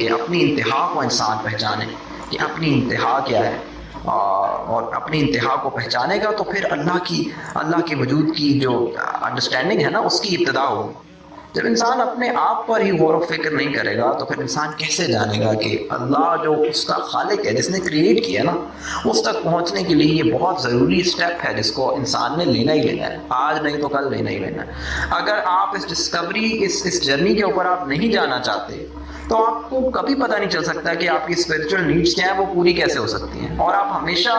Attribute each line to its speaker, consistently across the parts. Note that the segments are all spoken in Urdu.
Speaker 1: کہ اپنی انتہا کو انسان پہچانے کہ اپنی انتہا کیا ہے، اور اپنی انتہا کو پہچانے گا تو پھر اللہ کے وجود کی جو انڈرسٹینڈنگ ہے نا اس کی ابتدا ہوگی۔ جب انسان اپنے آپ پر ہی غور و فکر نہیں کرے گا تو پھر انسان کیسے جانے گا کہ اللہ جو اس کا خالق ہے، جس نے کریٹ کیا نا، اس تک پہنچنے کے لیے یہ بہت ضروری اسٹیپ ہے جس کو انسان نے لینا ہی لینا ہے، آج نہیں تو کل لینا ہی لینا ہے۔ اگر آپ اس ڈسکوری اس جرنی کے اوپر آپ نہیں جانا چاہتے تو آپ کو کبھی پتہ نہیں چل سکتا کہ آپ کی اسپرچل نیڈس کیا ہیں، وہ پوری کیسے ہو سکتی ہیں، اور آپ ہمیشہ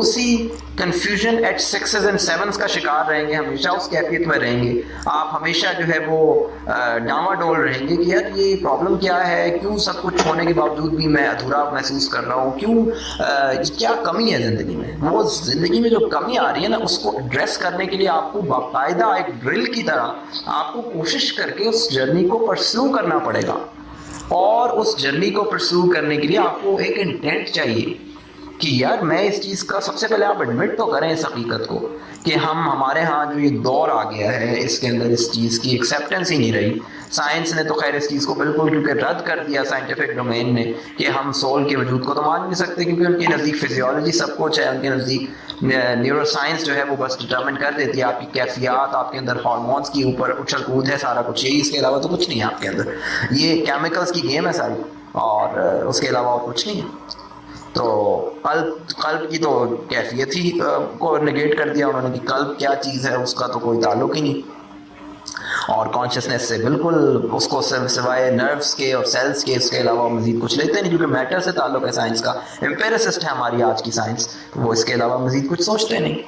Speaker 1: اسی confusion at sixes and sevens کا شکار رہیں گے، ہمیشہ اس کیفیت میں رہیں گے۔ آپ ہمیشہ جو ہے وہ ڈاما ڈول رہیں گے کہ یار یہ پرابلم کیا ہے، کیوں سب کچھ ہونے کے باوجود بھی میں ادھورا محسوس کر رہا ہوں، کیوں کیا کمی ہے زندگی میں۔ وہ زندگی میں جو کمی آ رہی ہے نا اس کو ایڈریس کرنے کے لیے آپ کو باقاعدہ ایک ڈرل کی طرح آپ کو کوشش کر کے اس جرنی کو پرسو کرنا پڑے گا، اور اس جرنی کو پرسو کرنے کے لیے آپ کو ایک انٹینٹ چاہیے کہ یار میں اس چیز کا، سب سے پہلے آپ ایڈمٹ تو کریں اس حقیقت کو کہ ہمارے ہاں جو یہ دور آ گیا ہے اس کے اندر اس چیز کی ایکسیپٹنس ہی نہیں رہی۔ سائنس نے تو خیر اس چیز کو بالکل کیونکہ رد کر دیا سائنٹیفک ڈومین نے کہ ہم سول کے وجود کو تو مان نہیں سکتے، کیونکہ ان کے نزدیک فزیولوجی سب کچھ ہے، ان کے نزدیک نیورو سائنس جو ہے وہ بس ڈٹرمن کر دیتی ہے آپ کی کیفیات، آپ کے اندر ہارمونس کی اوپر اچھل کود ہے، سارا کچھ یہی، اس کے علاوہ تو کچھ نہیں ہے آپ کے اندر، یہ کیمیکلز کی گیم ہے ساری، اور اس کے علاوہ اور کچھ نہیں ہے۔ تو قلب کی تو کیفیت ہی کو نگیٹ کر دیا انہوں نے کہ قلب کیا چیز ہے، اس کا تو کوئی تعلق ہی نہیں، اور کانشیسنیس سے بالکل اس کو سوائے نروس کے اور سیلز کے اس کے علاوہ مزید کچھ لیتے نہیں، کیونکہ میٹر سے تعلق ہے سائنس کا، امپیریسسٹ ہے ہماری آج کی سائنس، وہ اس کے علاوہ مزید کچھ سوچتے نہیں۔